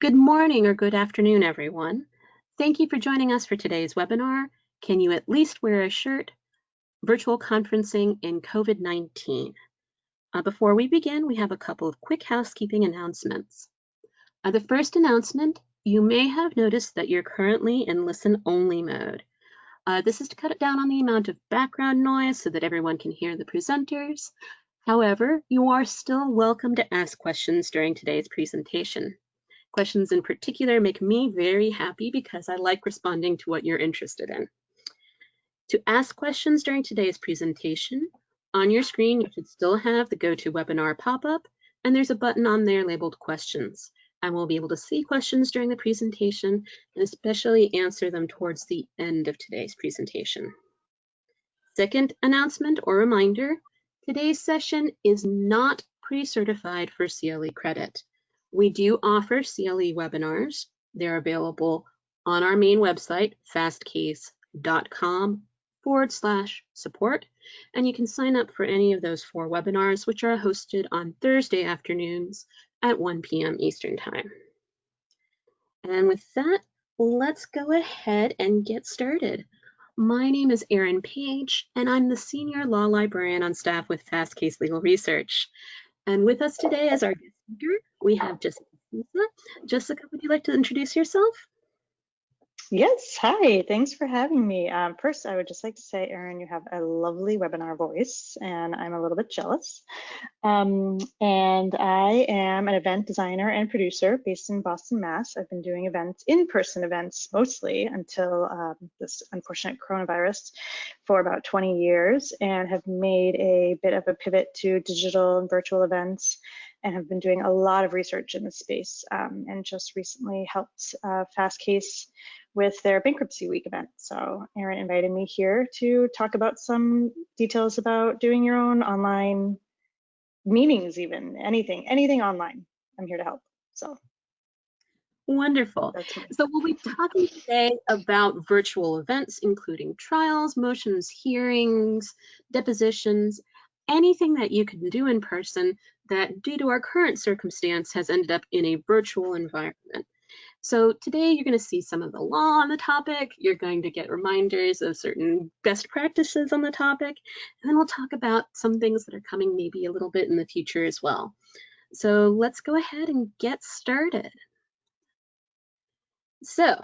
Good morning or good afternoon, everyone. Thank you for joining us for today's webinar, Can You At Least Wear a Shirt? Virtual Conferencing in COVID-19. Before we begin, we have a couple of quick housekeeping announcements. The first announcement, you may have noticed that you're currently in listen-only mode. This is to cut down on the amount of background noise so that everyone can hear the presenters. However, you are still welcome to ask questions during today's presentation. Questions in particular make me very happy because I like responding to what you're interested in. To ask questions during today's presentation, on your screen you should still have the GoToWebinar pop-up, and there's a button on there labeled Questions. And we'll be able to see questions during the presentation and especially answer them towards the end of today's presentation. Second announcement or reminder, today's session is not pre-certified for CLE credit. We do offer CLE webinars. They're available on our main website, fastcase.com/support, and you can sign up for any of those 4 webinars, which are hosted on Thursday afternoons at 1 p.m. Eastern Time. And with that, let's go ahead and get started. My name is Erin Page, and I'm the Senior Law Librarian on staff with Fast Case Legal Research. And with us today as our guest speaker, we have Jessica Sousa. Jessica, would you like to introduce yourself? Yes, hi, thanks for having me. First, I would just like to say, Erin, you have a lovely webinar voice, and I'm a little bit jealous. And I am an event designer and producer based in Boston, Mass. I've been doing events, in-person events mostly until this unfortunate coronavirus for about 20 years, and have made a bit of a pivot to digital and virtual events, and have been doing a lot of research in this space, and just recently helped Fast Case with their bankruptcy week event. So Erin invited me here to talk about some details about doing your own online meetings, even anything online. I'm here to help. So wonderful. So we'll be talking today about virtual events, including trials, motions, hearings, depositions, anything that you can do in person that due to our current circumstance has ended up in a virtual environment. So today you're going to see some of the law on the topic, you're going to get reminders of certain best practices on the topic, and then we'll talk about some things that are coming maybe a little bit in the future as well. So let's go ahead and get started. So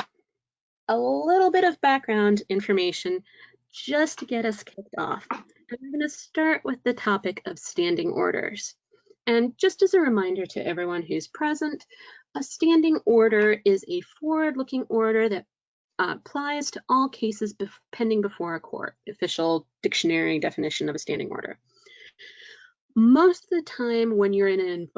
a little bit of background information just to get us kicked off. And we're going to start with the topic of standing orders. And just as a reminder to everyone who's present, a standing order is a forward-looking order that applies to all cases pending before a court, official dictionary definition of a standing order. Most of the time when you're in an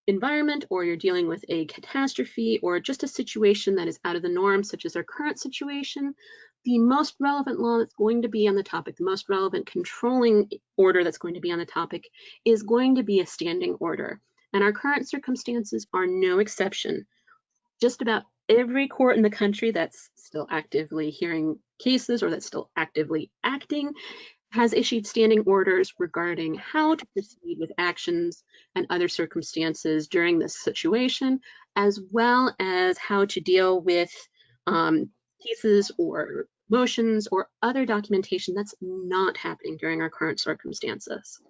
environment or you're dealing with a catastrophe or just a situation that is out of the norm, such as our current situation, the most relevant law that's going to be on the topic, the most relevant controlling order that's going to be on the topic is going to be a standing order. And our current circumstances are no exception. Just about every court in the country that's still actively hearing cases or that's still actively acting has issued standing orders regarding how to proceed with actions and other circumstances during this situation, as well as how to deal with cases or motions or other documentation that's not happening during our current circumstances.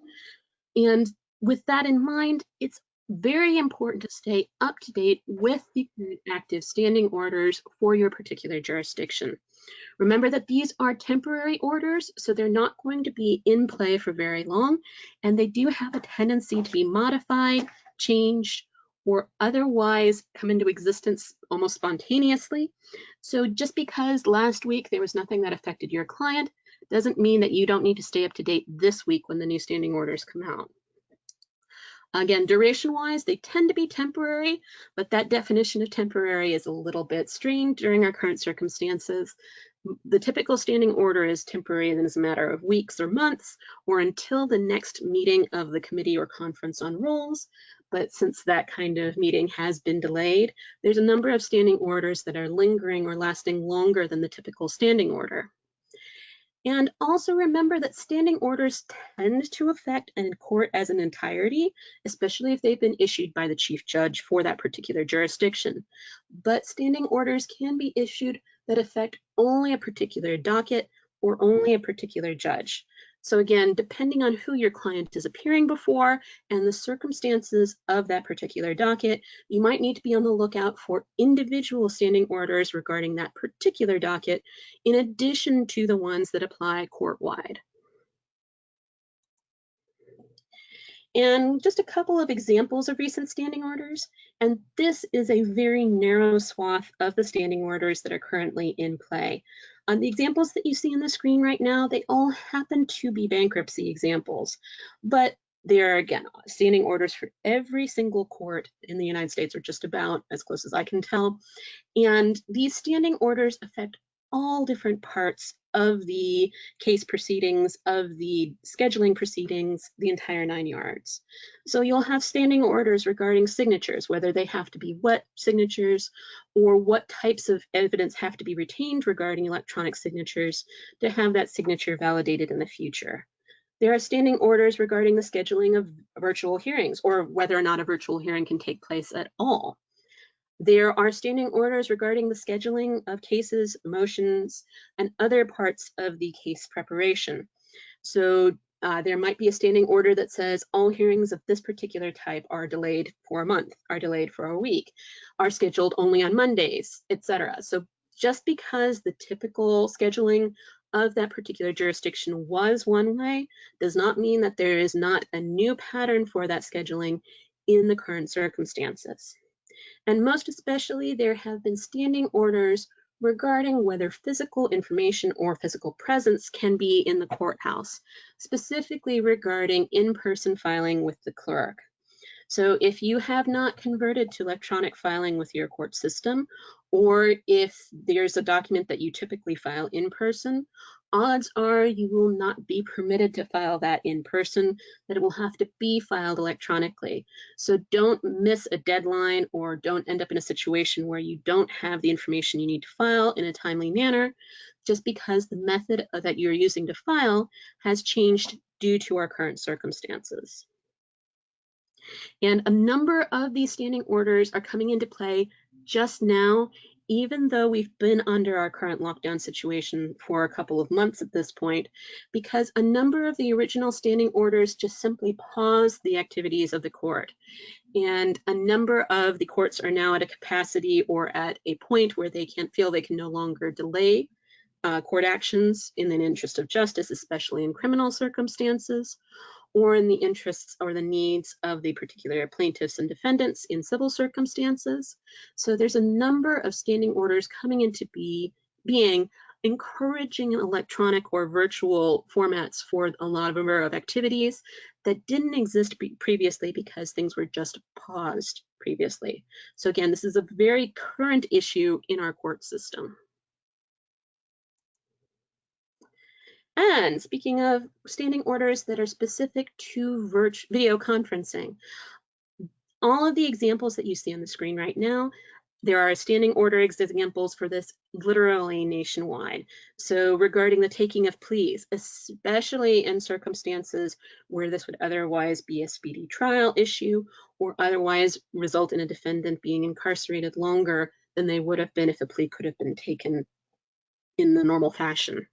And with that in mind, it's very important to stay up to date with the active standing orders for your particular jurisdiction. Remember that these are temporary orders, so they're not going to be in play for very long, and they do have a tendency to be modified, changed, or otherwise come into existence almost spontaneously. So just because last week there was nothing that affected your client doesn't mean that you don't need to stay up to date this week when the new standing orders come out. Again, duration-wise, they tend to be temporary, but that definition of temporary is a little bit strained during our current circumstances. The typical standing order is temporary and is a matter of weeks or months, or until the next meeting of the committee or conference on rules. But since that kind of meeting has been delayed, there's a number of standing orders that are lingering or lasting longer than the typical standing order. And also remember that standing orders tend to affect a court as an entirety, especially if they've been issued by the chief judge for that particular jurisdiction. But standing orders can be issued that affect only a particular docket or only a particular judge. So again, depending on who your client is appearing before and the circumstances of that particular docket, you might need to be on the lookout for individual standing orders regarding that particular docket, in addition to the ones that apply court-wide. And just a couple of examples of recent standing orders. And this is a very narrow swath of the standing orders that are currently in play. The examples that you see on the screen right now, they all happen to be bankruptcy examples, but there are, again, standing orders for every single court in the United States, or just about, as close as I can tell. And these standing orders affect all different parts of the case proceedings, of the scheduling proceedings, the entire 9 yards. So you'll have standing orders regarding signatures, whether they have to be wet signatures or what types of evidence have to be retained regarding electronic signatures to have that signature validated in the future. There are standing orders regarding the scheduling of virtual hearings, or whether or not a virtual hearing can take place at all. There are standing orders regarding the scheduling of cases, motions, and other parts of the case preparation. So there might be a standing order that says all hearings of this particular type are delayed for a month, are delayed for a week, are scheduled only on Mondays, etc. So just because the typical scheduling of that particular jurisdiction was one way does not mean that there is not a new pattern for that scheduling in the current circumstances. And most especially, there have been standing orders regarding whether physical information or physical presence can be in the courthouse, specifically regarding in-person filing with the clerk. So if you have not converted to electronic filing with your court system, or if there's a document that you typically file in person, odds are you will not be permitted to file that in person, that it will have to be filed electronically. So don't miss a deadline or don't end up in a situation where you don't have the information you need to file in a timely manner, just because the method that you're using to file has changed due to our current circumstances. And a number of these standing orders are coming into play just now, even though we've been under our current lockdown situation for a couple of months at this point, because a number of the original standing orders just simply paused the activities of the court. And a number of the courts are now at a capacity or at a point where they feel they can no longer delay court actions in the interest of justice, especially in criminal circumstances, or in the interests or the needs of the particular plaintiffs and defendants in civil circumstances. So there's a number of standing orders coming into being, encouraging electronic or virtual formats for a lot of activities that didn't exist previously because things were just paused previously. So again, this is a very current issue in our court system. And speaking of standing orders that are specific to video conferencing, all of the examples that you see on the screen right now, there are standing order examples for this literally nationwide. So regarding the taking of pleas, especially in circumstances where this would otherwise be a speedy trial issue or otherwise result in a defendant being incarcerated longer than they would have been if a plea could have been taken in the normal fashion.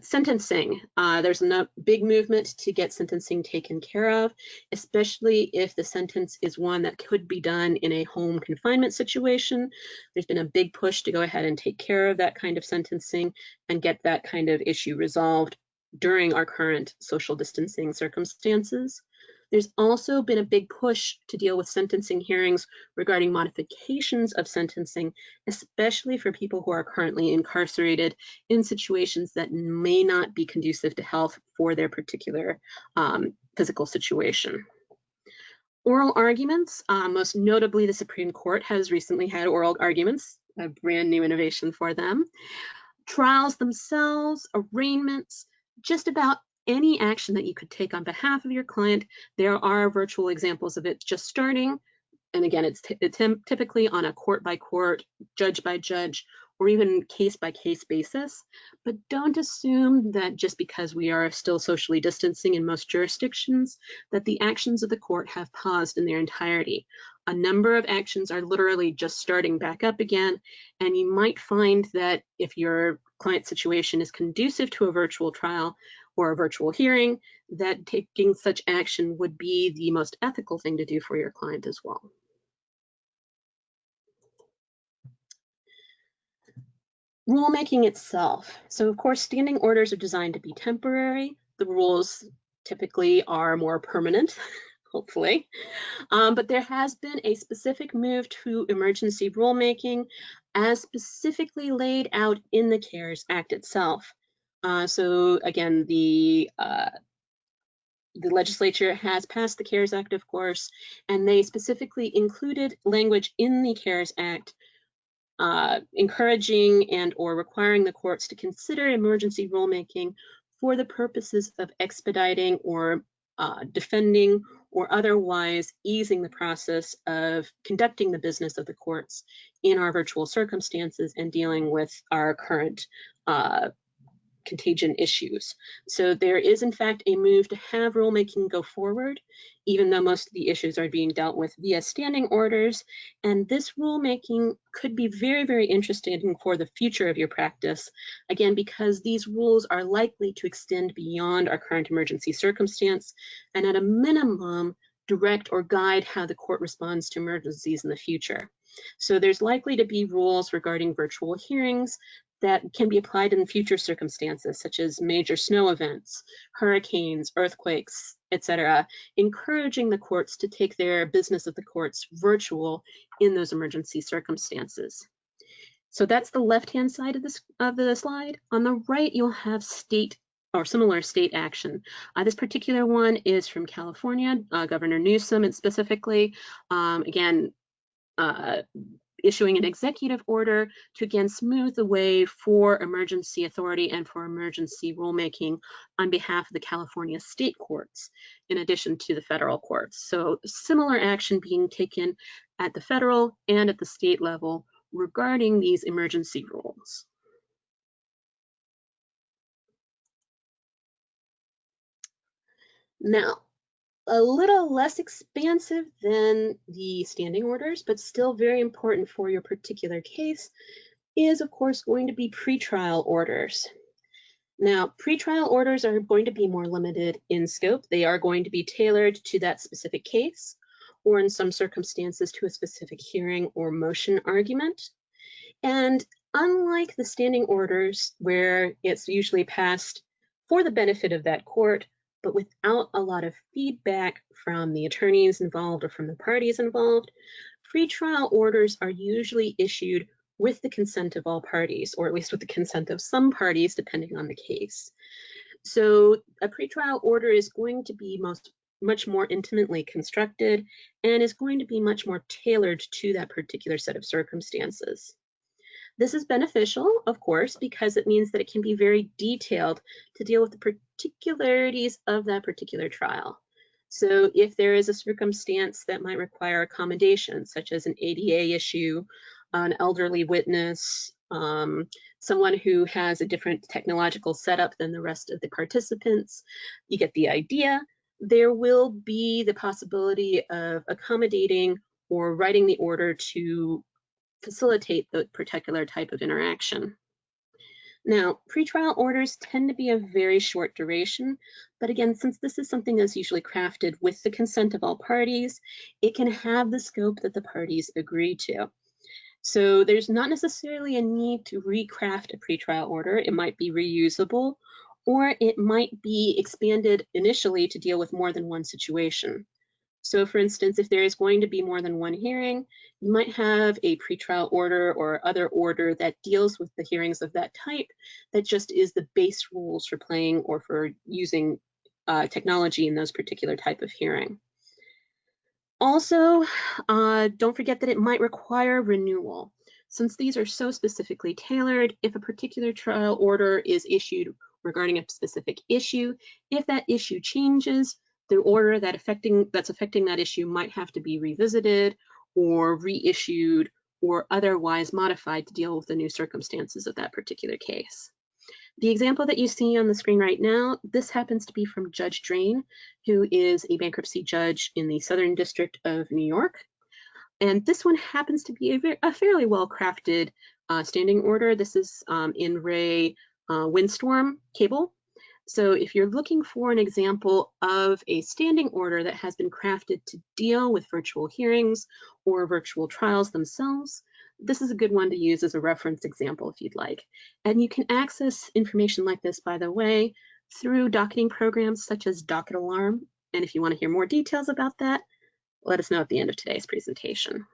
Sentencing, there's a big movement to get sentencing taken care of, especially if the sentence is one that could be done in a home confinement situation. There's been a big push to go ahead and take care of that kind of sentencing and get that kind of issue resolved during our current social distancing circumstances. There's also been a big push to deal with sentencing hearings regarding modifications of sentencing, especially for people who are currently incarcerated in situations that may not be conducive to health for their particular physical situation. Oral arguments, most notably the Supreme Court has recently had oral arguments, a brand new innovation for them. Trials themselves, arraignments, just about any action that you could take on behalf of your client. There are virtual examples of it just starting. And again, it's typically on a court by court, judge by judge, or even case-by-case basis, but don't assume that just because we are still socially distancing in most jurisdictions, that the actions of the court have paused in their entirety. A number of actions are literally just starting back up again, and you might find that if your client situation is conducive to a virtual trial or a virtual hearing, that taking such action would be the most ethical thing to do for your client as well. Rulemaking itself. So of course, standing orders are designed to be temporary. The rules typically are more permanent, hopefully. But there has been a specific move to emergency rulemaking as specifically laid out in the CARES Act itself. So again, the legislature has passed the CARES Act, of course, and they specifically included language in the CARES Act encouraging and or requiring the courts to consider emergency rulemaking for the purposes of expediting or defending or otherwise easing the process of conducting the business of the courts in our virtual circumstances and dealing with our current contagion issues. So there is in fact a move to have rulemaking go forward, even though most of the issues are being dealt with via standing orders. And this rulemaking could be very, very interesting for the future of your practice, again, because these rules are likely to extend beyond our current emergency circumstance, and at a minimum, direct or guide how the court responds to emergencies in the future. So there's likely to be rules regarding virtual hearings that can be applied in future circumstances, such as major snow events, hurricanes, earthquakes, etc., encouraging the courts to take their business of the courts virtual in those emergency circumstances. So that's the left-hand side of the slide. On the right, you'll have state or similar state action. This particular one is from California, Governor Newsom, and specifically, again, issuing an executive order to again smooth the way for emergency authority and for emergency rulemaking on behalf of the California state courts, in addition to the federal courts. So similar action being taken at the federal and at the state level regarding these emergency rules. Now, a little less expansive than the standing orders, but still very important for your particular case, is of course going to be pretrial orders. Now, pretrial orders are going to be more limited in scope. They are going to be tailored to that specific case, or in some circumstances to a specific hearing or motion argument. And unlike the standing orders, where it's usually passed for the benefit of that court, but without a lot of feedback from the attorneys involved or from the parties involved, pretrial orders are usually issued with the consent of all parties, or at least with the consent of some parties, depending on the case. So a pretrial order is going to be much more intimately constructed and is going to be much more tailored to that particular set of circumstances. This is beneficial, of course, because it means that it can be very detailed to deal with the particularities of that particular trial. So if there is a circumstance that might require accommodation, such as an ADA issue, an elderly witness, someone who has a different technological setup than the rest of the participants, you get the idea. There will be the possibility of accommodating or writing the order to facilitate the particular type of interaction. Now, pretrial orders tend to be of very short duration, but again, since this is something that's usually crafted with the consent of all parties, it can have the scope that the parties agree to. So there's not necessarily a need to recraft a pretrial order. It might be reusable, or it might be expanded initially to deal with more than one situation. So for instance, if there is going to be more than one hearing, you might have a pretrial order or other order that deals with the hearings of that type that just is the base rules for playing or for using technology in those particular type of hearing. Also, don't forget that it might require renewal. Since these are so specifically tailored, if a particular trial order is issued regarding a specific issue, if that issue changes, the order that's affecting that issue might have to be revisited or reissued or otherwise modified to deal with the new circumstances of that particular case. The example that you see on the screen right now, this happens to be from Judge Drain, who is a bankruptcy judge in the Southern District of New York. And this one happens to be a fairly well-crafted standing order. This is in Ray Windstorm cable. So if you're looking for an example of a standing order that has been crafted to deal with virtual hearings or virtual trials themselves, this is a good one to use as a reference example if you'd like. And you can access information like this, by the way, through docketing programs such as Docket Alarm. And if you want to hear more details about that, let us know at the end of today's presentation.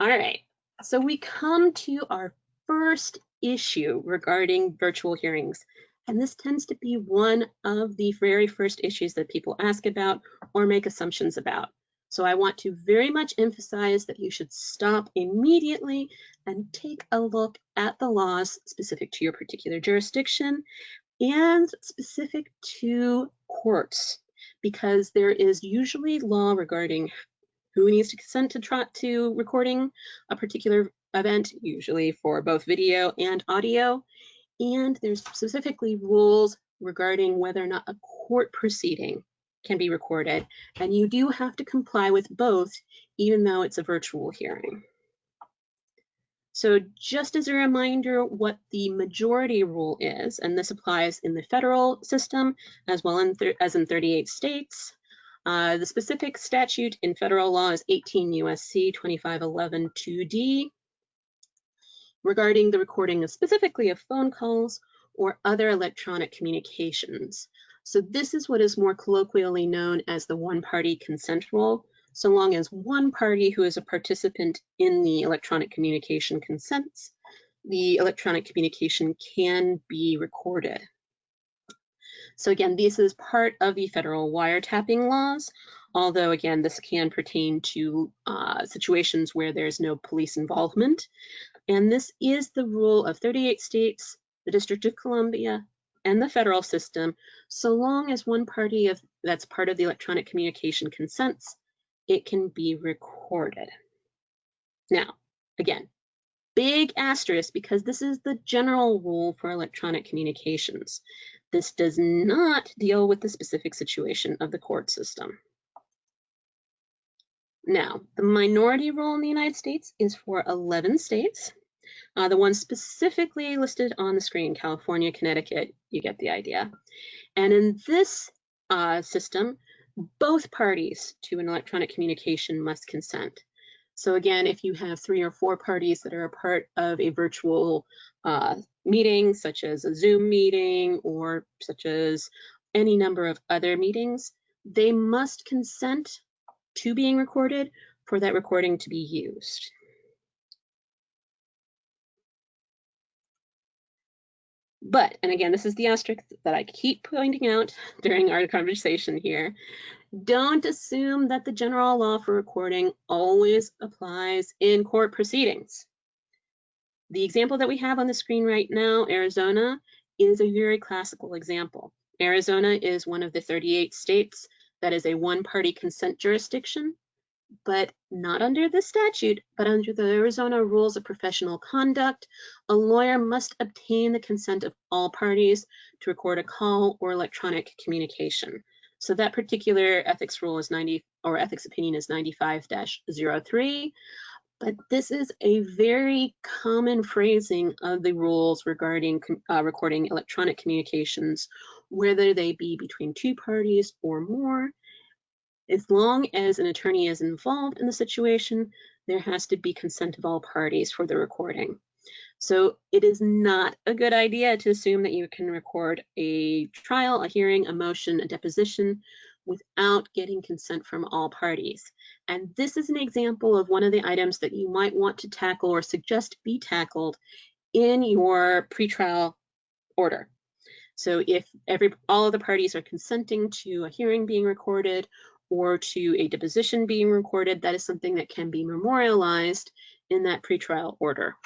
All right, so we come to our first issue regarding virtual hearings. And this tends to be one of the very first issues that people ask about or make assumptions about. So I want to very much emphasize that you should stop immediately and take a look at the laws specific to your particular jurisdiction and specific to courts, because there is usually law regarding who needs to consent to recording a particular event, usually for both video and audio. And there's specifically rules regarding whether or not a court proceeding can be recorded. And you do have to comply with both, even though it's a virtual hearing. So just as a reminder what the majority rule is, and this applies in the federal system as well as in 38 states, the specific statute in federal law is 18 U.S.C. 2511 2D, regarding the recording of specifically of phone calls or other electronic communications. So this is what is more colloquially known as the one-party consent rule. So long as one party who is a participant in the electronic communication consents, the electronic communication can be recorded. So again, this is part of the federal wiretapping laws, although again, this can pertain to situations where there's no police involvement. And this is the rule of 38 states, the District of Columbia, and the federal system, so long as one party that's part of the electronic communication consents, it can be recorded. Now, again, big asterisk, because this is the general rule for electronic communications. This does not deal with the specific situation of the court system. Now, the minority rule in the United States is for 11 states. The ones specifically listed on the screen, California, Connecticut, you get the idea. And in this system, both parties to an electronic communication must consent. So again, if you have 3 or 4 parties that are a part of a virtual meeting, such as a Zoom meeting or such as any number of other meetings, they must consent to being recorded for that recording to be used. But, and again, this is the asterisk that I keep pointing out during our conversation here, don't assume that the general law for recording always applies in court proceedings. The example that we have on the screen right now, Arizona, is a very classical example. Arizona is one of the 38 states that is a one-party consent jurisdiction, but not under this statute, but under the Arizona Rules of Professional Conduct, a lawyer must obtain the consent of all parties to record a call or electronic communication. So that particular ethics rule is ethics opinion is 95-03, but this is a very common phrasing of the rules regarding recording electronic communications, whether they be between 2 parties or more. As long as an attorney is involved in the situation, there has to be consent of all parties for the recording. So it is not a good idea to assume that you can record a trial, a hearing, a motion, a deposition without getting consent from all parties. And this is an example of one of the items that you might want to tackle or suggest be tackled in your pretrial order. So if all of the parties are consenting to a hearing being recorded or to a deposition being recorded, that is something that can be memorialized in that pretrial order.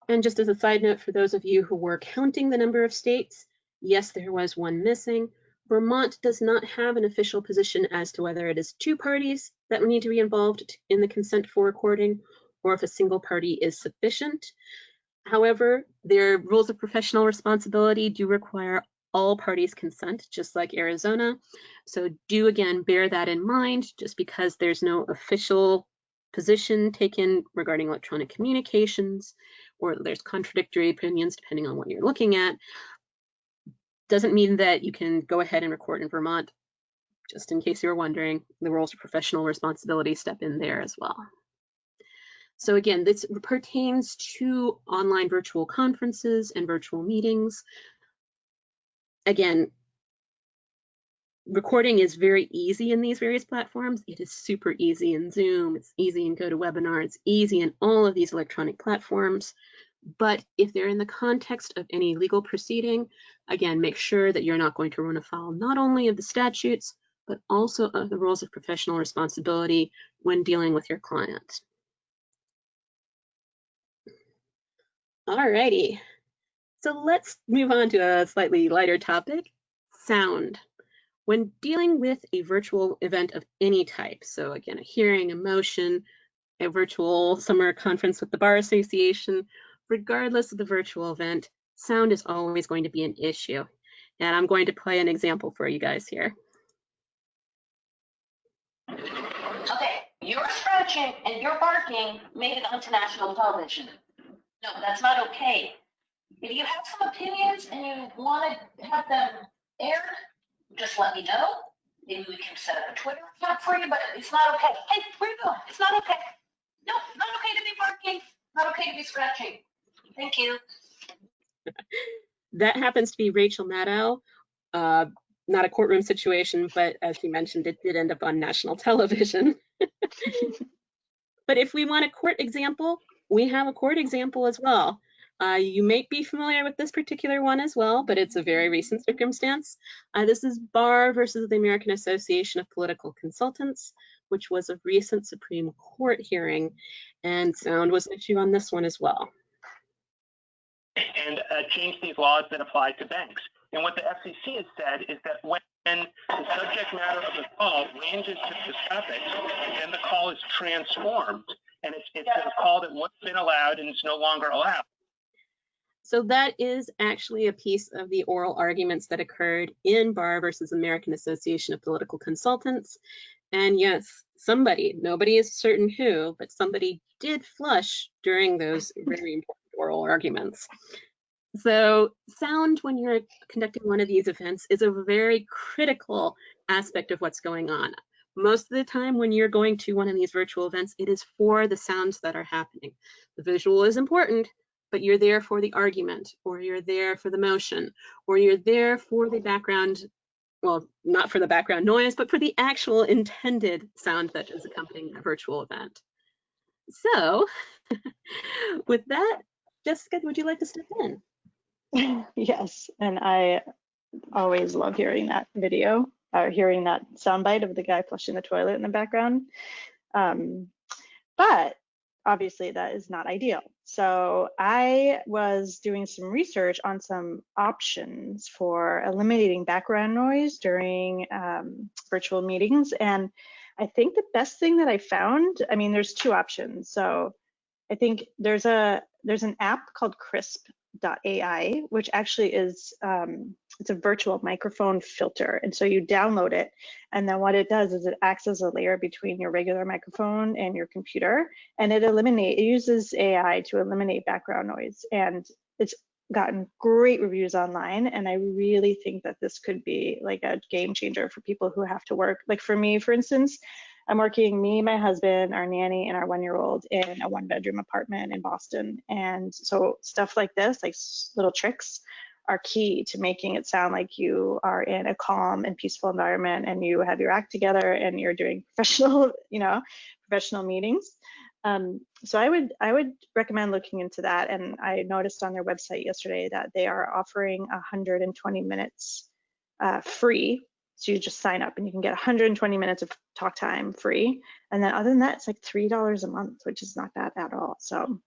And just as a side note, for those of you who were counting the number of states, yes, there was one missing, Vermont does not have an official position as to whether it is two parties that would need to be involved in the consent for recording or if a single party is sufficient. However, their rules of professional responsibility do require all parties consent, just like Arizona. So do again bear that in mind. Just because there's no official position taken regarding electronic communications, or there's contradictory opinions depending on what you're looking at, doesn't mean that you can go ahead and record in Vermont. Just in case you were wondering, the rules of professional responsibility step in there as well. So again, this pertains to online virtual conferences and virtual meetings. Again, recording is very easy in these various platforms. It is super easy in Zoom, it's easy in GoToWebinar, it's easy in all of these electronic platforms. But if they're in the context of any legal proceeding, again, make sure that you're not going to run afoul not only of the statutes, but also of the rules of professional responsibility when dealing with your client. Alrighty, so let's move on to a slightly lighter topic, sound. When dealing with a virtual event of any type, so again, a hearing, a motion, a virtual summer conference with the Bar Association, regardless of the virtual event, sound is always going to be an issue. And I'm going to play an example for you guys here. Okay, your scratching and your barking made it onto national television. No, that's not okay. If you have some opinions and you want to have them aired, just let me know. Maybe we can set up a Twitter account for you, but it's not okay. Hey, where you going? It's not okay. No, not okay to be barking. Not okay to be scratching. Thank you. That happens to be Rachel Maddow. Not a courtroom situation, but as she mentioned, it did end up on national television. But if we want a court example, we have a court example as well. You may be familiar with this particular one as well, but it's a very recent circumstance. This is Barr versus the American Association of Political Consultants, which was a recent Supreme Court hearing, and sound was an issue on this one as well. And change these laws that apply to banks. And what the FCC has said is that when the subject matter of the call ranges to the topics, then the call is transformed, and it's a call that would have been allowed and is no longer allowed. So that is actually a piece of the oral arguments that occurred in Barr versus American Association of Political Consultants. And yes, somebody, nobody is certain who, but somebody did flush during those very important oral arguments. So sound when you're conducting one of these events is a very critical aspect of what's going on. Most of the time when you're going to one of these virtual events, it is for the sounds that are happening. The visual is important, but you're there for the argument, or you're there for the motion, or you're there for the background, well, not for the background noise, but for the actual intended sound that is accompanying the virtual event. So with that, Jessica, would you like to step in? Yes, and I always love hearing that video or hearing that soundbite of the guy flushing the toilet in the background. But obviously that is not ideal. So I was doing some research on some options for eliminating background noise during virtual meetings. And I think the best thing that I found, I mean, there's two options. So I think there's an app called Crisp.ai, which actually is it's a virtual microphone filter, and so you download it, and then what it does is it acts as a layer between your regular microphone and your computer, and it uses AI to eliminate background noise, and it's gotten great reviews online, and I really think that this could be like a game changer for people who have to work. Like for me, for instance, I'm working, me, my husband, our nanny, and our 1-year-old in a 1-bedroom apartment in Boston. And so stuff like this, like little tricks, are key to making it sound like you are in a calm and peaceful environment and you have your act together and you're doing professional, professional meetings. So I would recommend looking into that. And I noticed on their website yesterday that they are offering 120 minutes free. So you just sign up and you can get 120 minutes of talk time free. And then other than that, it's like $3 a month, which is not bad at all. So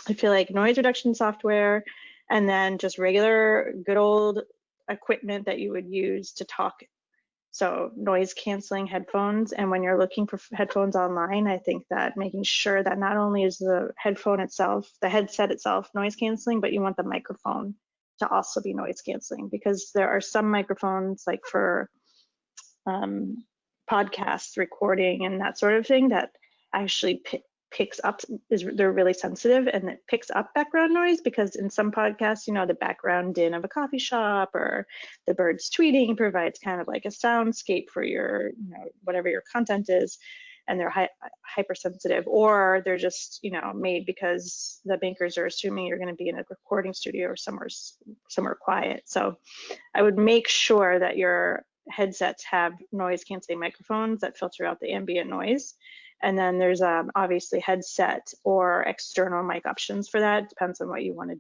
I feel like noise reduction software and then just regular good old equipment that you would use to talk. So noise canceling headphones. And when you're looking for headphones online, I think that making sure that not only is the headphone itself, the headset itself noise canceling, but you want the microphone to also be noise canceling, because there are some microphones like for podcasts recording and that sort of thing that actually picks up, they're really sensitive, and it picks up background noise, because in some podcasts, you know, the background din of a coffee shop or the birds tweeting provides kind of like a soundscape for your, you know, whatever your content is, and they're hypersensitive, or they're just, you know, made because the bankers are assuming you're going to be in a recording studio or somewhere quiet. So I would make sure that your headsets have noise canceling microphones that filter out the ambient noise. And then there's obviously headset or external mic options for that. It depends on what you want to,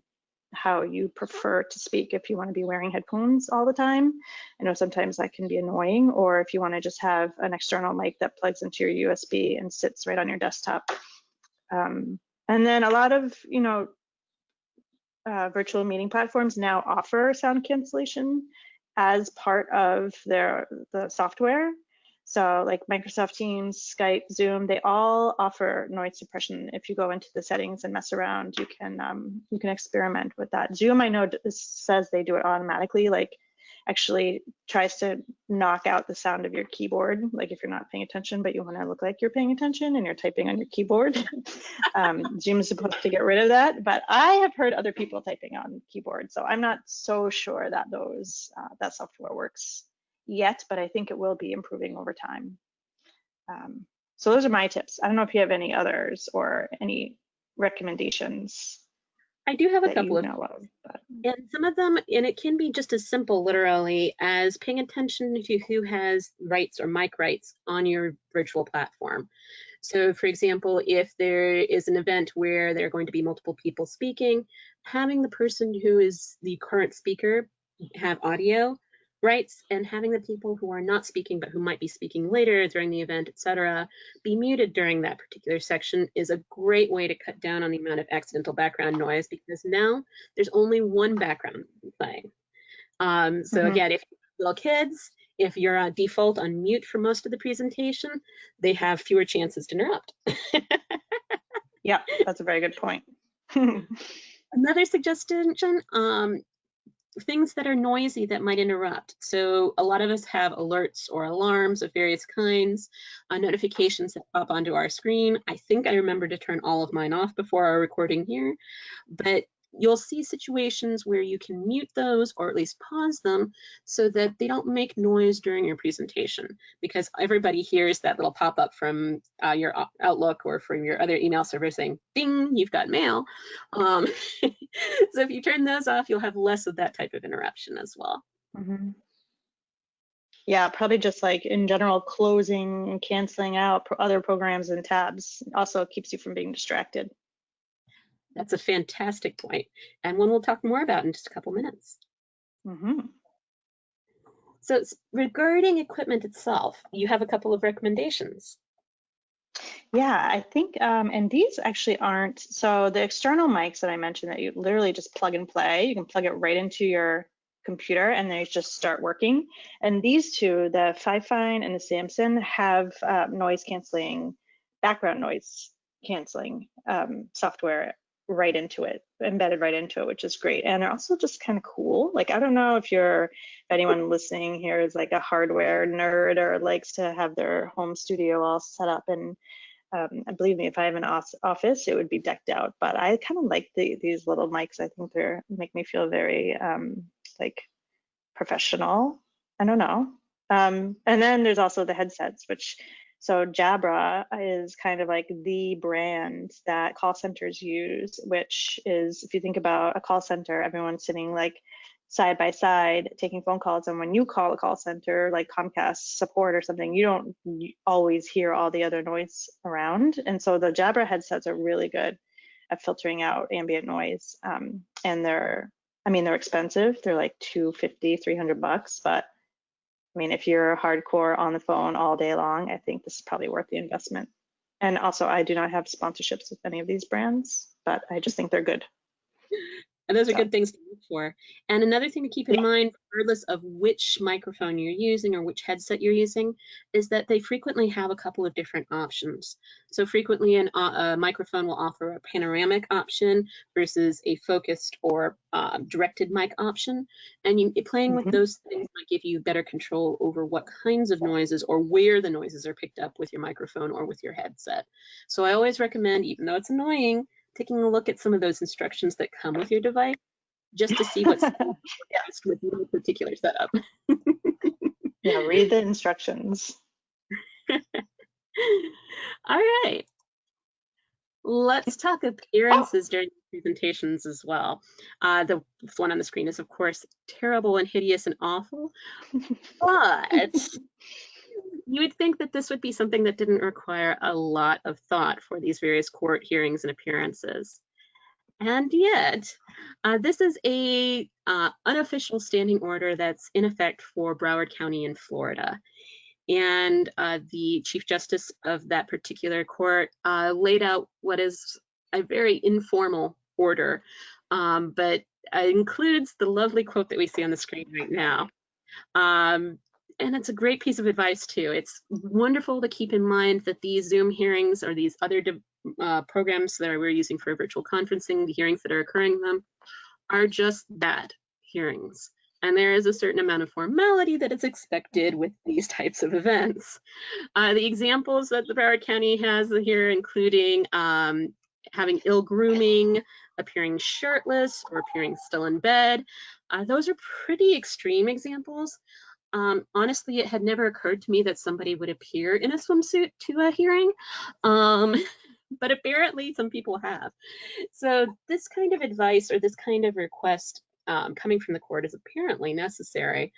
how you prefer to speak. If you want to be wearing headphones all the time, I know sometimes that can be annoying, or if you want to just have an external mic that plugs into your USB and sits right on your desktop. And then a lot of, you know, virtual meeting platforms now offer sound cancellation as part of the software. So like Microsoft Teams, Skype, Zoom, they all offer noise suppression. If you go into the settings and mess around, you can experiment with that. Zoom, I know, says they do it automatically, like actually tries to knock out the sound of your keyboard. Like if you're not paying attention, but you want to look like you're paying attention and you're typing on your keyboard. Zoom is supposed to get rid of that, but I have heard other people typing on keyboard. So I'm not so sure that that software works yet, but I think it will be improving over time. So those are my tips. I don't know if you have any others or any recommendations. I do have a couple of, but... and some of them, and it can be just as simple literally as paying attention to who has rights or mic rights on your virtual platform. So for example, if there is an event where there are going to be multiple people speaking, having the person who is the current speaker have audio rights, and having the people who are not speaking but who might be speaking later during the event, etc., be muted during that particular section is a great way to cut down on the amount of accidental background noise, because now there's only one background playing. So again, if you're little kids, if you're on default on mute for most of the presentation, they have fewer chances to interrupt. Yeah, that's a very good point. Another suggestion, things that are noisy that might interrupt. So a lot of us have alerts or alarms of various kinds, notifications that pop onto our screen. I think I remember to turn all of mine off before our recording here, but you'll see situations where you can mute those or at least pause them so that they don't make noise during your presentation, because everybody hears that little pop-up from your Outlook or from your other email server saying, ding, you've got mail. So if you turn those off, you'll have less of that type of interruption as well. Yeah, probably just like in general, closing and canceling out other programs and tabs also keeps you from being distracted. That's a fantastic point, and one we'll talk more about in just a couple minutes. So regarding equipment itself, you have a couple of recommendations. Yeah, I think, and these actually aren't, so the external mics that I mentioned that you literally just plug and play, you can plug it right into your computer and they just start working. And these two, the Fifine and the Samson, have noise canceling, background noise canceling software right into it, embedded right into it, which is great. And they're also just kind of cool. Like, I don't know if anyone listening here is like a hardware nerd or likes to have their home studio all set up, and believe me, if I have an office, it would be decked out. But I kind of like these little mics. I think they make me feel very like professional. I don't know. And then there's also the headsets, so Jabra is kind of like the brand that call centers use, which is, if you think about a call center, everyone's sitting like side by side taking phone calls, and when you call a call center like Comcast support or something, you don't always hear all the other noise around. And so the Jabra headsets are really good at filtering out ambient noise, and they're expensive. They're like $250, $300, but I mean, if you're hardcore on the phone all day long, I think this is probably worth the investment. And also, I do not have sponsorships with any of these brands, but I just think they're good. And those are So, good things to look for. And another thing to keep in mind, regardless of which microphone you're using or which headset you're using, is that they frequently have a couple of different options. So frequently a microphone will offer a panoramic option versus a focused or directed mic option. And playing with mhm. those things might give you better control over what kinds of noises or where the noises are picked up with your microphone or with your headset. So I always recommend, even though it's annoying, taking a look at some of those instructions that come with your device just to see what's best with your particular setup. Yeah, read the instructions. All right. Let's talk appearances during presentations as well. The one on the screen is, of course, terrible and hideous and awful, but you would think that this would be something that didn't require a lot of thought for these various court hearings and appearances. And yet, this is a unofficial standing order that's in effect for Broward County in Florida. And the Chief Justice of that particular court laid out what is a very informal order, but includes the lovely quote that we see on the screen right now. And it's a great piece of advice too. It's wonderful to keep in mind that these Zoom hearings or these other programs that we're using for virtual conferencing, the hearings that are occurring in them, are just that, hearings. And there is a certain amount of formality that is expected with these types of events. The examples that the Broward County has here, including having ill grooming, appearing shirtless, or appearing still in bed, those are pretty extreme examples. Honestly, it had never occurred to me that somebody would appear in a swimsuit to a hearing, but apparently some people have. So this kind of advice or this kind of request coming from the court is apparently necessary,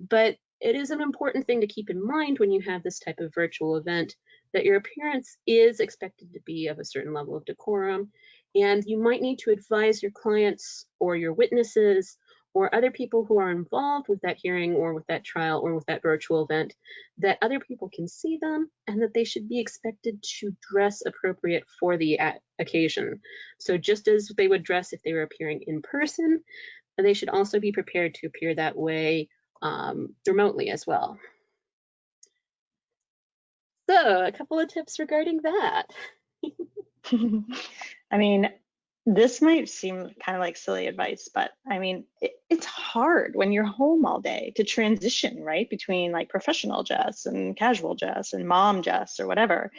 but it is an important thing to keep in mind when you have this type of virtual event, that your appearance is expected to be of a certain level of decorum, and you might need to advise your clients or your witnesses or other people who are involved with that hearing or with that trial or with that virtual event that other people can see them and that they should be expected to dress appropriate for the occasion. So just as they would dress if they were appearing in person, they should also be prepared to appear that way remotely as well. So a couple of tips regarding that. I mean, this might seem kind of like silly advice, but I mean, it's hard when you're home all day to transition, right? Between like professional Jess and casual Jess and mom Jess or whatever.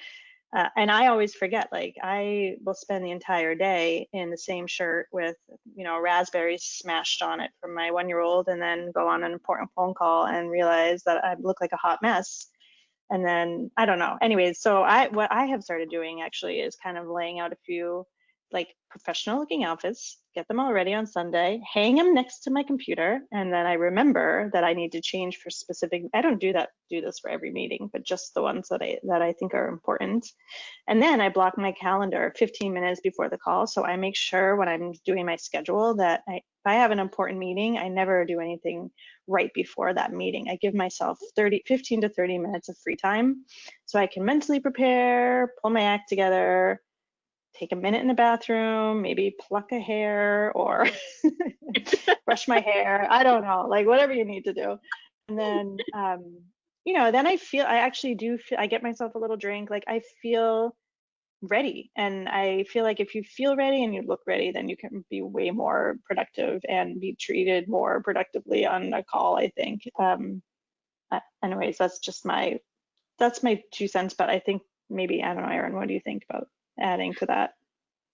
And I always forget, like I will spend the entire day in the same shirt with, raspberries smashed on it from my 1-year-old, and then go on an important phone call and realize that I look like a hot mess. And then I don't know. Anyways, so what I have started doing actually is kind of laying out a few like professional looking outfits, get them all ready on Sunday, hang them next to my computer, and then I remember that I need to change for specific. I don't do this for every meeting, but just the ones that I think are important. And then I block my calendar 15 minutes before the call, so I make sure when I'm doing my schedule that if I have an important meeting, I never do anything right before that meeting. I give myself 15 to 30 minutes of free time so I can mentally prepare, pull my act together, take a minute in the bathroom, maybe pluck a hair or brush my hair. I don't know, like whatever you need to do. And then, then I get myself a little drink. Like I feel ready. And I feel like if you feel ready and you look ready, then you can be way more productive and be treated more productively on a call, I think. Anyways, that's my 2 cents, but I think maybe, I don't know, Erin, what do you think about adding to that?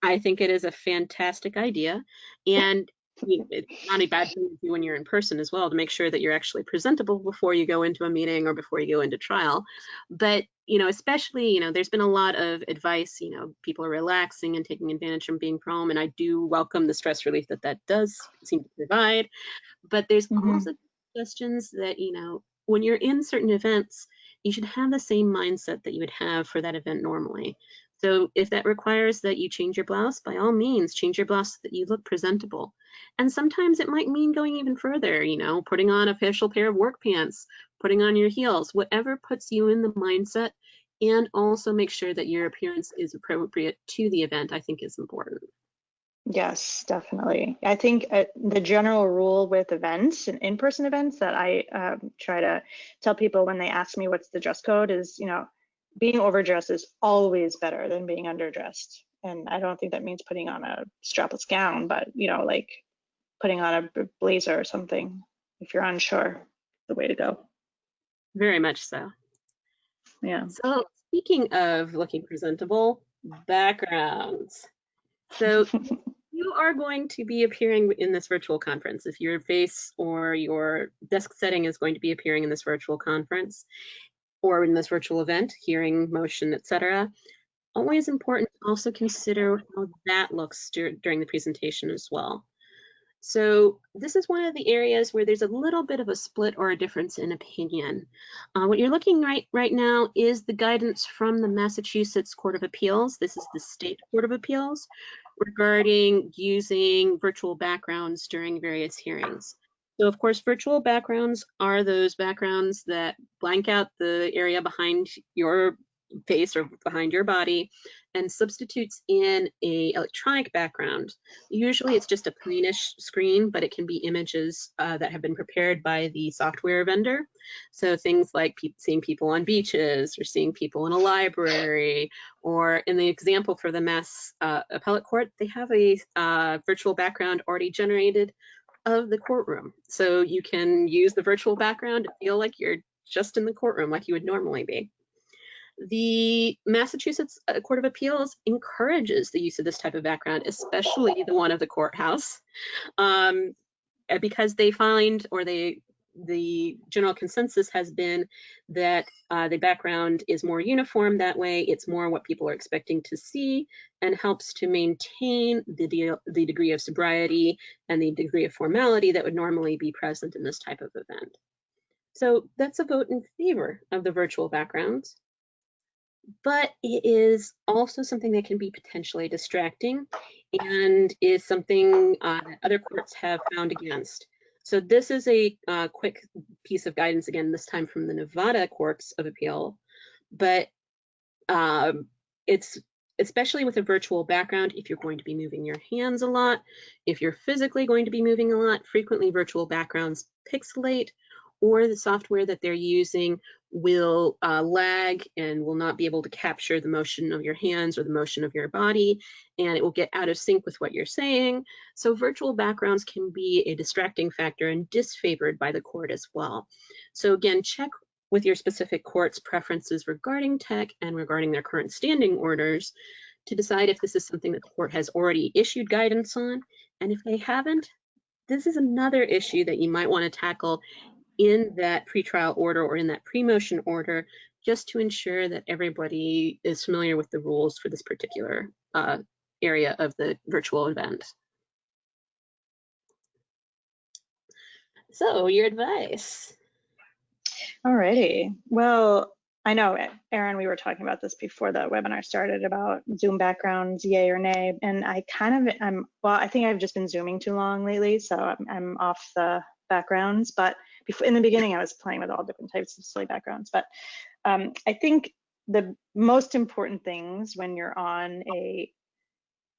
I think it is a fantastic idea, and it's not a bad thing to do when you're in person as well, to make sure that you're actually presentable before you go into a meeting or before you go into trial. But especially, there's been a lot of advice, people are relaxing and taking advantage from being home, and I do welcome the stress relief that does seem to provide. But there's also suggestions that, when you're in certain events, you should have the same mindset that you would have for that event normally. So if that requires that you change your blouse, by all means, change your blouse so that you look presentable. And sometimes it might mean going even further, putting on a official pair of work pants, putting on your heels, whatever puts you in the mindset, and also make sure that your appearance is appropriate to the event, I think is important. Yes, definitely. I think the general rule with events and in-person events that I try to tell people when they ask me what's the dress code is, being overdressed is always better than being underdressed. And I don't think that means putting on a strapless gown, but, like putting on a blazer or something if you're unsure, the way to go. Very much so. Yeah. So speaking of looking presentable, backgrounds. So you are going to be appearing in this virtual conference. If your face or your desk setting is going to be appearing in this virtual conference or in this virtual event, hearing, motion, etc., always important to also consider how that looks during the presentation as well. So this is one of the areas where there's a little bit of a split or a difference in opinion. What you're looking right now is the guidance from the Massachusetts Court of Appeals. This is the State Court of Appeals regarding using virtual backgrounds during various hearings. So of course, virtual backgrounds are those backgrounds that blank out the area behind your face or behind your body and substitutes in a electronic background. Usually it's just a plainish screen, but it can be images that have been prepared by the software vendor. So things like seeing people on beaches or seeing people in a library, or in the example for the Mass Appellate Court, they have a virtual background already generated of the courtroom. So you can use the virtual background to feel like you're just in the courtroom like you would normally be. The Massachusetts Court of Appeals encourages the use of this type of background, especially the one of the courthouse, because they find, or the general consensus has been that the background is more uniform that way. It's more what people are expecting to see and helps to maintain the degree of sobriety and the degree of formality that would normally be present in this type of event. So that's a vote in favor of the virtual backgrounds. But it is also something that can be potentially distracting and is something that other courts have found against. So this is a quick piece of guidance, again, this time from the Nevada Courts of Appeal, but it's especially with a virtual background, if you're going to be moving your hands a lot, if you're physically going to be moving a lot, frequently virtual backgrounds pixelate, or the software that they're using will lag and will not be able to capture the motion of your hands or the motion of your body, and it will get out of sync with what you're saying. So virtual backgrounds can be a distracting factor and disfavored by the court as well. So again, check with your specific court's preferences regarding tech and regarding their current standing orders to decide if this is something that the court has already issued guidance on. And if they haven't, this is another issue that you might want to tackle in that pretrial order or in that pre-motion order, just to ensure that everybody is familiar with the rules for this particular area of the virtual event. So your advice. Alrighty. Well, I know, Erin, we were talking about this before the webinar started about Zoom backgrounds, yay or nay. And I I think I've just been Zooming too long lately, so I'm off the backgrounds. But before, in the beginning, I was playing with all different types of silly backgrounds. But I think the most important things when you're on a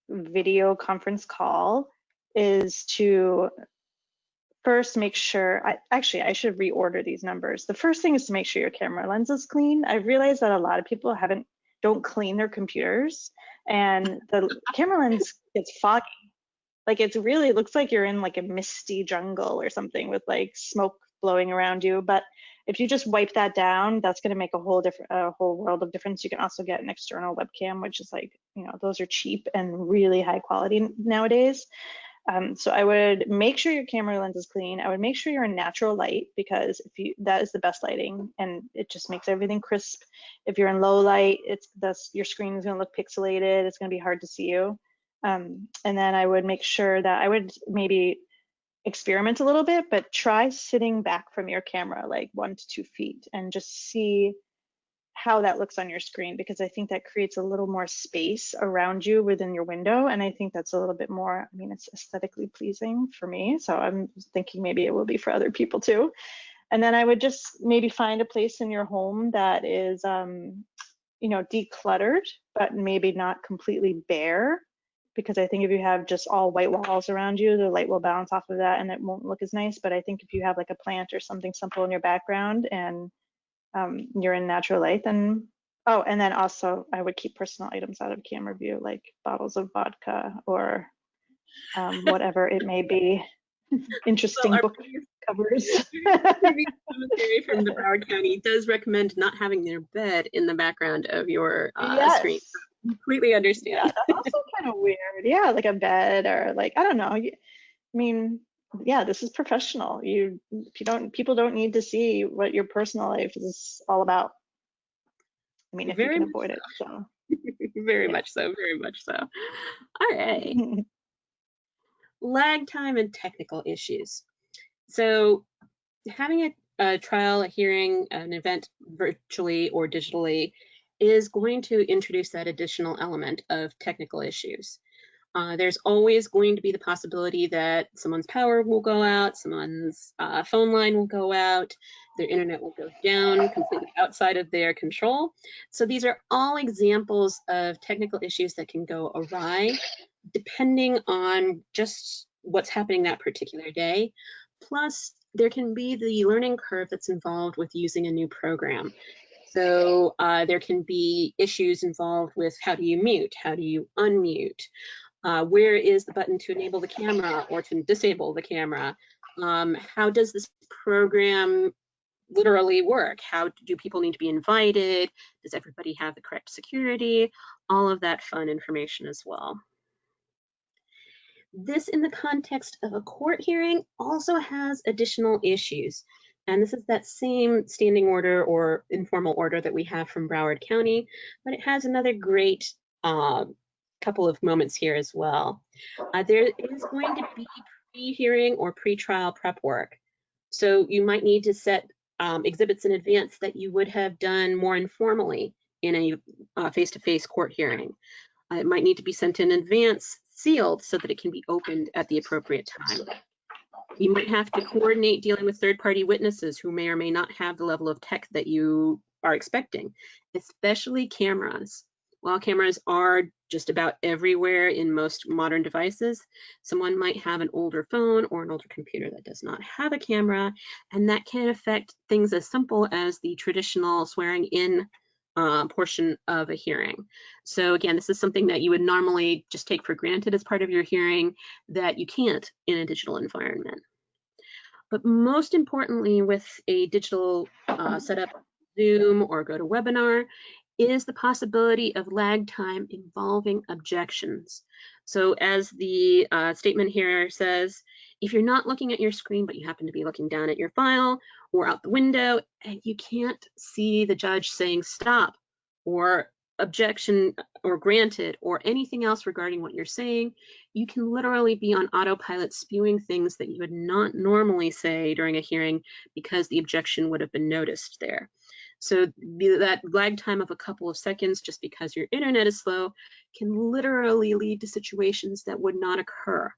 video conference call is to first make sure, I should reorder these numbers. The first thing is to make sure your camera lens is clean. I realize that a lot of people don't clean their computers, and the camera lens gets foggy. Like it looks like you're in like a misty jungle or something with like smoke blowing around you. But if you just wipe that down, that's going to make a whole world of difference. You can also get an external webcam, which is like, those are cheap and really high quality nowadays. So I would make sure your camera lens is clean. I would make sure you're in natural light, because that is the best lighting, and it just makes everything crisp. If you're in low light, your screen is going to look pixelated. It's going to be hard to see you. And then I would make sure that I would maybe experiment a little bit, but try sitting back from your camera like 1 to 2 feet and just see how that looks on your screen, because I think that creates a little more space around you within your window. And I think that's a little bit more, it's aesthetically pleasing for me. So I'm thinking maybe it will be for other people too. And then I would just maybe find a place in your home that is, decluttered, but maybe not completely bare. because I think if you have just all white walls around you, the light will bounce off of that and it won't look as nice. But I think if you have like a plant or something simple in your background and you're in natural light, then, oh, and then also I would keep personal items out of camera view, like bottles of vodka or whatever it may be. Interesting Well, book covers. previous commentary from the Broward County does recommend not having their bed in the background of your screen. Yes. Completely understand. Yeah, that's also kind of weird. Yeah, like a bed or like, I don't know. I mean, yeah, this is professional. People don't need to see what your personal life is all about. I mean, if you Very can much avoid it. So very yeah. much so, very much so. All right. Lag time and technical issues. So having a trial, a hearing, an event virtually or digitally is going to introduce that additional element of technical issues. There's always going to be the possibility that someone's power will go out, someone's phone line will go out, their internet will go down completely outside of their control. So these are all examples of technical issues that can go awry depending on just what's happening that particular day. Plus, there can be the learning curve that's involved with using a new program. So there can be issues involved with how do you mute, how do you unmute, where is the button to enable the camera or to disable the camera? How does this program literally work? How do people need to be invited? Does everybody have the correct security? All of that fun information as well. This, in the context of a court hearing, also has additional issues. And this is that same standing order or informal order that we have from Broward County, but it has another great couple of moments here as well. There is going to be pre-hearing or pre-trial prep work. So you might need to set exhibits in advance that you would have done more informally in a face-to-face court hearing. It might need to be sent in advance, sealed, so that it can be opened at the appropriate time. You might have to coordinate dealing with third-party witnesses who may or may not have the level of tech that you are expecting, especially cameras. While cameras are just about everywhere in most modern devices, someone might have an older phone or an older computer that does not have a camera, and that can affect things as simple as the traditional swearing in portion of a hearing. So again, this is something that you would normally just take for granted as part of your hearing that you can't in a digital environment. But most importantly, with a digital setup, Zoom or GoToWebinar, is the possibility of lag time involving objections. So as the statement here says, if you're not looking at your screen, but you happen to be looking down at your file or out the window, and you can't see the judge saying stop or objection or granted or anything else regarding what you're saying, you can literally be on autopilot spewing things that you would not normally say during a hearing because the objection would have been noticed there. So that lag time of a couple of seconds just because your internet is slow can literally lead to situations that would not occur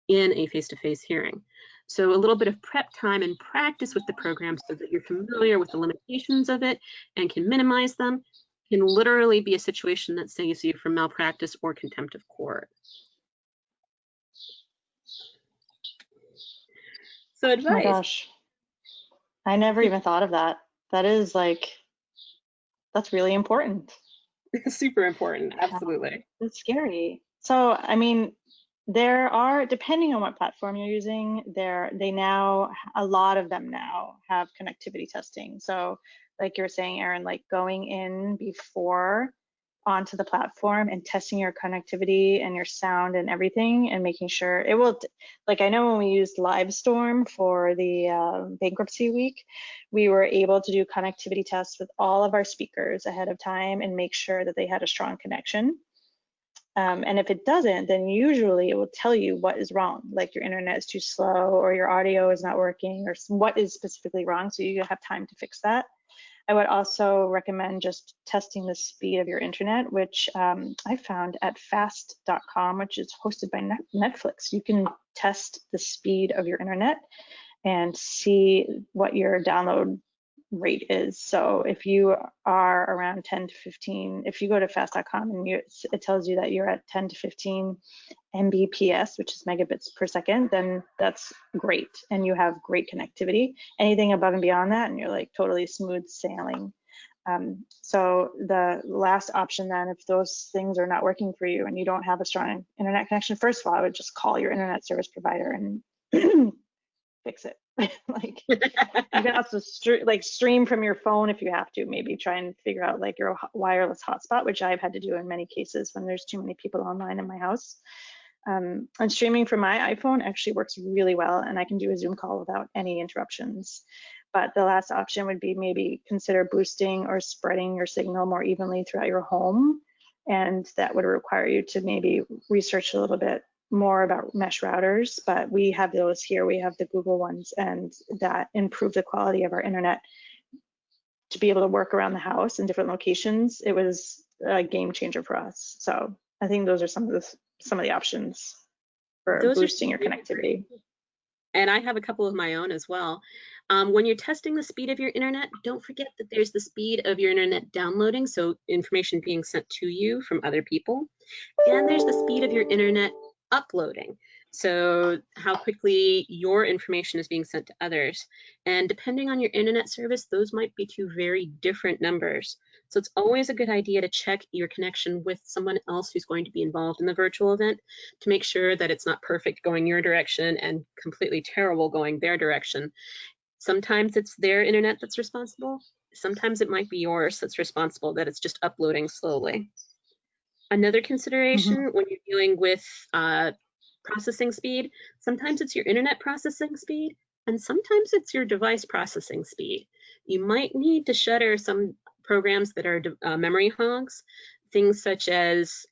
in a face-to-face hearing. So a little bit of prep time and practice with the program so that you're familiar with the limitations of it and can minimize them can literally be a situation that saves you from malpractice or contempt of court. So advice. Oh my gosh, I never even thought of that. That is like, that's really important. Super important, absolutely. It's scary. So, I mean, there are, depending on what platform you're using, a lot of them now have connectivity testing. So like you were saying, Erin, like going in before onto the platform and testing your connectivity and your sound and everything and making sure it will, like I know when we used Livestorm for the bankruptcy week, we were able to do connectivity tests with all of our speakers ahead of time and make sure that they had a strong connection. And if it doesn't, then usually it will tell you what is wrong, like your internet is too slow or your audio is not working or what is specifically wrong, so you have time to fix that. I would also recommend just testing the speed of your internet, which I found at fast.com, which is hosted by Netflix. You can test the speed of your internet and see what your download rate is. So if you are around 10 to 15, if you go to fast.com and it tells you that you're at 10 to 15 Mbps, which is megabits per second, then that's great. And you have great connectivity. Anything above and beyond that, and you're like totally smooth sailing. So the last option then, if those things are not working for you and you don't have a strong internet connection, first of all, I would just call your internet service provider and fix it. Like you can also stream from your phone if you have to. Maybe try and figure out like your wireless hotspot, which I've had to do in many cases when there's too many people online in my house. And streaming from my iPhone actually works really well, and I can do a Zoom call without any interruptions. But the last option would be maybe consider boosting or spreading your signal more evenly throughout your home. And that would require you to maybe research a little bit more about mesh routers, but we have those here. We have the Google ones, and that improve the quality of our internet to be able to work around the house in different locations. It was a game changer for us. So I think those are some of the options for boosting your connectivity. And I have a couple of my own as well. When you're testing the speed of your internet, don't forget that there's the speed of your internet downloading, so information being sent to you from other people. And there's the speed of your internet uploading, so how quickly your information is being sent to others. And depending on your internet service, those might be two very different numbers. So it's always a good idea to check your connection with someone else who's going to be involved in the virtual event to make sure that it's not perfect going your direction and completely terrible going their direction. Sometimes it's their internet that's responsible. Sometimes it might be yours that's responsible, that it's just uploading slowly. Another consideration when you're dealing with processing speed, sometimes it's your internet processing speed, and sometimes it's your device processing speed. You might need to shutter some programs that are memory hogs, things such as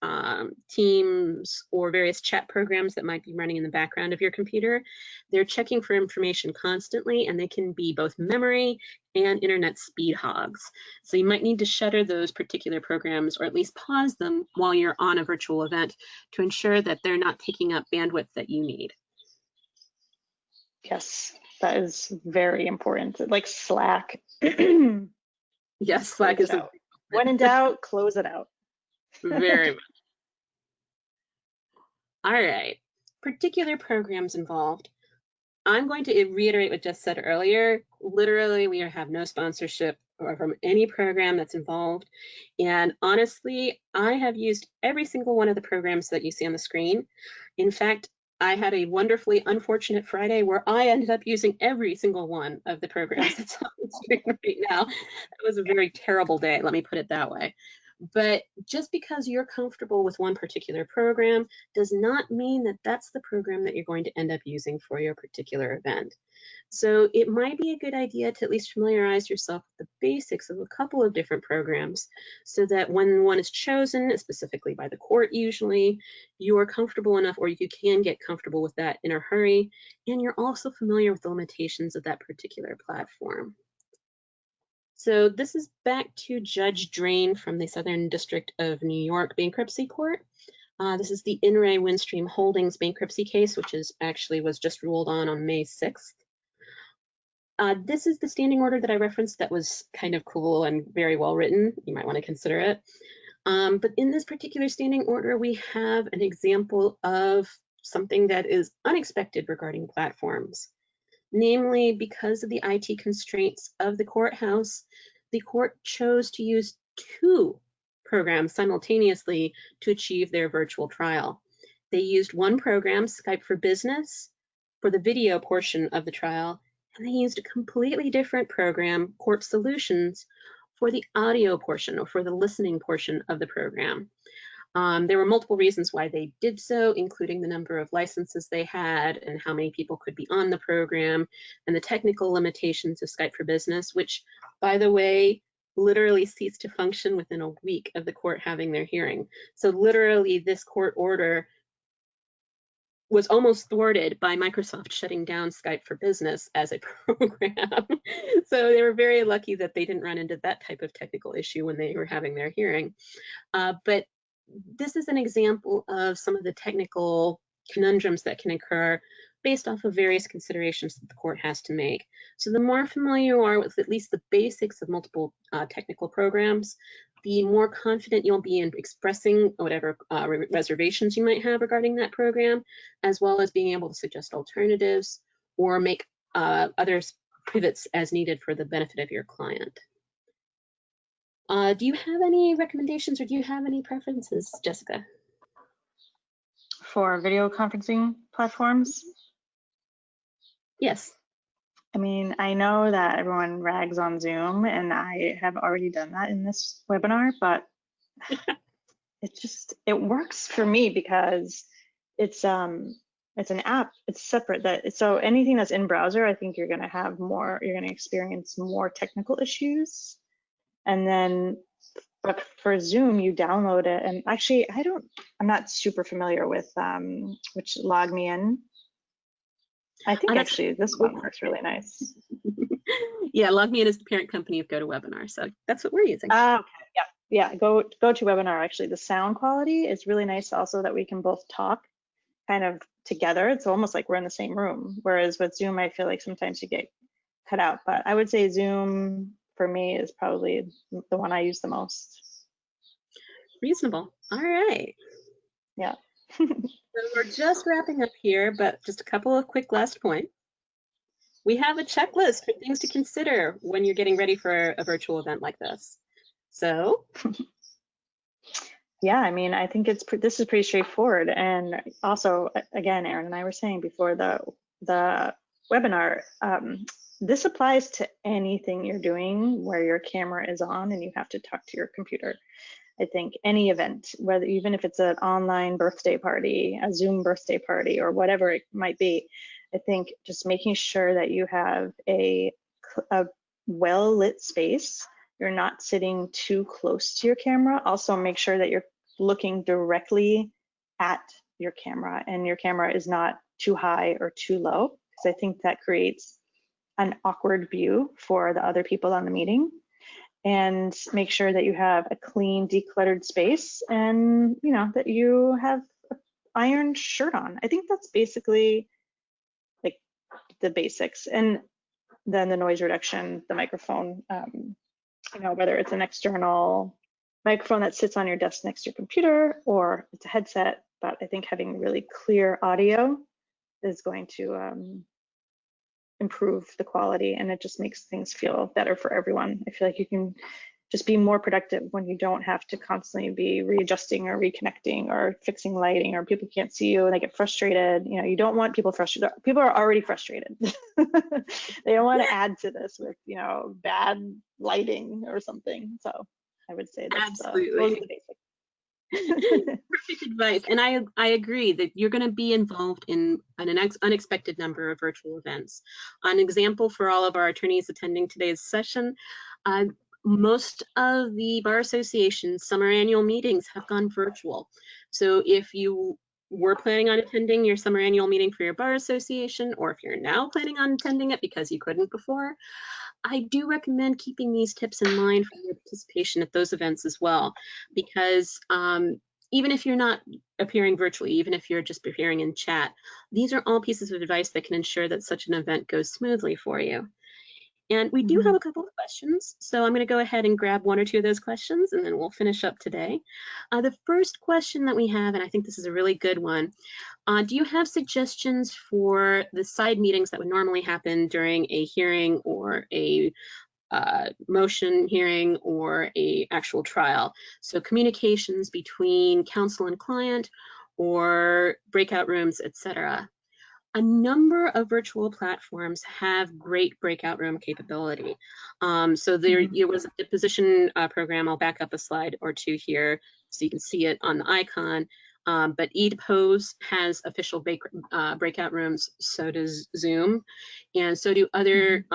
Teams or various chat programs that might be running in the background of your computer. They're checking for information constantly, and they can be both memory and internet speed hogs. So you might need to shutter those particular programs, or at least pause them while you're on a virtual event to ensure that they're not taking up bandwidth that you need. Yes, that is very important. Like Slack. Yes, Slack is when in doubt, close it out. Very much. All right, particular programs involved. I'm going to reiterate what Jess said earlier. Literally, we have no sponsorship from any program that's involved. And honestly, I have used every single one of the programs that you see on the screen. In fact, I had a wonderfully unfortunate Friday where I ended up using every single one of the programs that's on the screen right now. It was a very terrible day, let me put it that way. But just because you're comfortable with one particular program does not mean that that's the program that you're going to end up using for your particular event. So it might be a good idea to at least familiarize yourself with the basics of a couple of different programs so that when one is chosen, specifically by the court usually, you are comfortable enough, or you can get comfortable with that in a hurry, and you're also familiar with the limitations of that particular platform. So this is back to Judge Drain from the Southern District of New York Bankruptcy Court. This is the In Re Windstream Holdings bankruptcy case, which was just ruled on May 6th. This is the standing order that I referenced that was kind of cool and very well written. You might want to consider it. But in this particular standing order, we have an example of something that is unexpected regarding platforms. Namely, because of the IT constraints of the courthouse, the court chose to use two programs simultaneously to achieve their virtual trial. They used one program, Skype for Business, for the video portion of the trial, and they used a completely different program, Court Solutions, for the audio portion, or for the listening portion of the program. There were multiple reasons why they did so, including the number of licenses they had and how many people could be on the program, and the technical limitations of Skype for Business, which, by the way, literally ceased to function within a week of the court having their hearing. So literally this court order was almost thwarted by Microsoft shutting down Skype for Business as a program. So they were very lucky that they didn't run into that type of technical issue when they were having their hearing. But this is an example of some of the technical conundrums that can occur based off of various considerations that the court has to make. So the more familiar you are with at least the basics of multiple technical programs, the more confident you'll be in expressing whatever reservations you might have regarding that program, as well as being able to suggest alternatives or make other pivots as needed for the benefit of your client. Do you have any recommendations or do you have any preferences, Jessica? For video conferencing platforms? Yes. I mean, I know that everyone rags on Zoom, and I have already done that in this webinar, but it works for me because it's an app, it's separate. So anything that's in browser, I think you're gonna experience more technical issues. And then, but for Zoom, you download it, and actually, I'm not super familiar with which log me in. I think actually this one works really nice. Yeah, LogMeIn is the parent company of GoToWebinar, so that's what we're using. Okay, yeah. GoToWebinar, actually, the sound quality is really nice also that we can both talk kind of together. It's almost like we're in the same room, whereas with Zoom, I feel like sometimes you get cut out. But I would say Zoom, for me, is probably the one I use the most. Reasonable. All right. Yeah. So we're just wrapping up here, but just a couple of quick last points. We have a checklist for things to consider when you're getting ready for a virtual event like this. So, yeah, I mean, I think this is pretty straightforward. And also, again, Erin and I were saying before the webinar, this applies to anything you're doing where your camera is on and you have to talk to your computer. I think any event, even if it's an online birthday party, a Zoom birthday party, or whatever it might be, I think just making sure that you have a well-lit space, you're not sitting too close to your camera. Also make sure that you're looking directly at your camera and your camera is not too high or too low, because I think that creates an awkward view for the other people on the meeting. And make sure that you have a clean, decluttered space, and that you have an ironed shirt on. I think that's basically like the basics. And then the noise reduction, the microphone, whether it's an external microphone that sits on your desk next to your computer or it's a headset, but I think having really clear audio is going to improve the quality, and it just makes things feel better for everyone. I feel like you can just be more productive when you don't have to constantly be readjusting or reconnecting or fixing lighting, or people can't see you and they get frustrated. You don't want people frustrated. People are already frustrated. They don't want to add to this with bad lighting or something. So I would say that's those are the basics. Perfect advice. And I agree that you're going to be involved in an unexpected number of virtual events. An example for all of our attorneys attending today's session, most of the Bar Association's summer annual meetings have gone virtual. So if you were planning on attending your summer annual meeting for your Bar Association, or if you're now planning on attending it because you couldn't before, I do recommend keeping these tips in mind for your participation at those events as well, because even if you're not appearing virtually, even if you're just appearing in chat, these are all pieces of advice that can ensure that such an event goes smoothly for you. And we do have a couple of questions, so I'm going to go ahead and grab one or two of those questions, and then we'll finish up today. The first question that we have, and I think this is a really good one, do you have suggestions for the side meetings that would normally happen during a hearing or a motion hearing or a actual trial? So communications between counsel and client, or breakout rooms, etc. A number of virtual platforms have great breakout room capability. So there was a deposition program. I'll back up a slide or two here so you can see it on the icon. But eDepose has official breakout rooms, so does Zoom, and so do other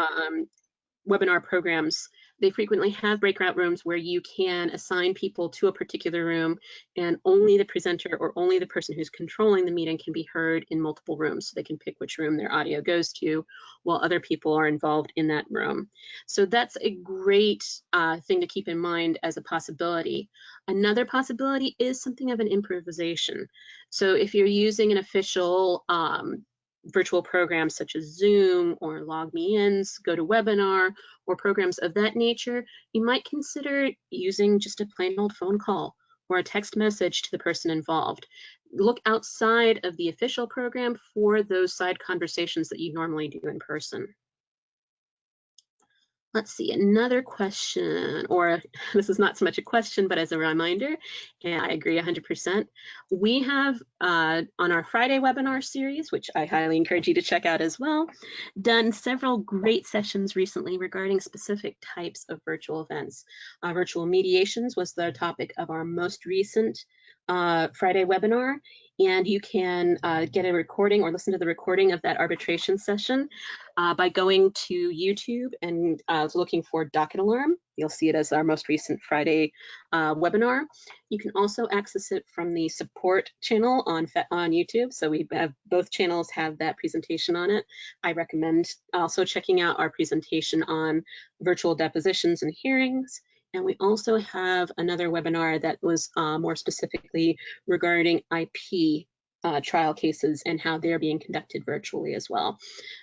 webinar programs. They frequently have breakout rooms where you can assign people to a particular room, and only the presenter or only the person who's controlling the meeting can be heard in multiple rooms, so they can pick which room their audio goes to while other people are involved in that room. So that's a great thing to keep in mind as a possibility. Another possibility is something of an improvisation. So if you're using an official virtual programs such as Zoom or LogMeIns, GoToWebinar, or programs of that nature, you might consider using just a plain old phone call or a text message to the person involved. Look outside of the official program for those side conversations that you normally do in person. Let's see, another question, or this is not so much a question, but as a reminder, and I agree 100%. We have on our Friday webinar series, which I highly encourage you to check out as well, done several great sessions recently regarding specific types of virtual events. Virtual mediations was the topic of our most recent Friday webinar, and you can get a recording or listen to the recording of that arbitration session by going to YouTube and looking for Docket Alarm. You'll see it as our most recent Friday webinar. You can also access it from the support channel on YouTube. So we have both channels have that presentation on it. I recommend also checking out our presentation on virtual depositions and hearings. And we also have another webinar that was more specifically regarding IP trial cases and how they're being conducted virtually as well.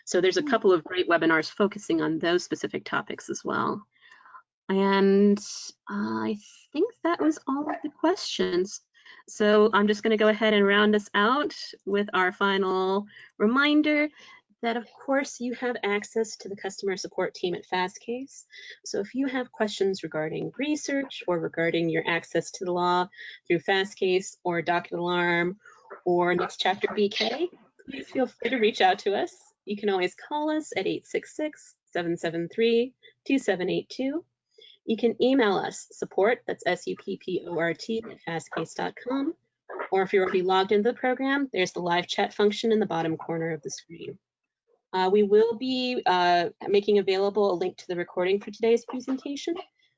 So there's a couple of great webinars focusing on those specific topics as well. And I think that was all of the questions. So I'm just going to go ahead and round us out with our final reminder that, of course, you have access to the customer support team at Fastcase. So if you have questions regarding research or regarding your access to the law through Fastcase or Docket Alarm or Next Chapter BK, please feel free to reach out to us. You can always call us at 866-773-2782. You can email us support, that's SUPPORT at fastcase.com. Or if you're already logged into the program, there's the live chat function in the bottom corner of the screen. We will be making available a link to the recording for today's presentation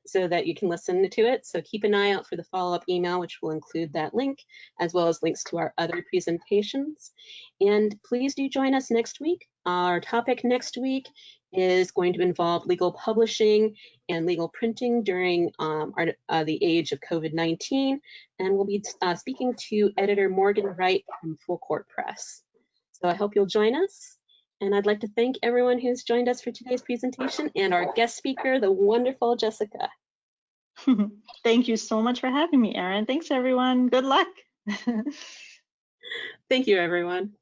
so that you can listen to it. So keep an eye out for the follow-up email, which will include that link, as well as links to our other presentations. And please do join us next week. Our topic next week is going to involve legal publishing and legal printing during the age of COVID-19. And we'll be speaking to editor Morgan Wright from Full Court Press. So I hope you'll join us. And I'd like to thank everyone who's joined us for today's presentation and our guest speaker, the wonderful Jessica. Thank you so much for having me, Erin. Thanks, everyone. Good luck. Thank you, everyone.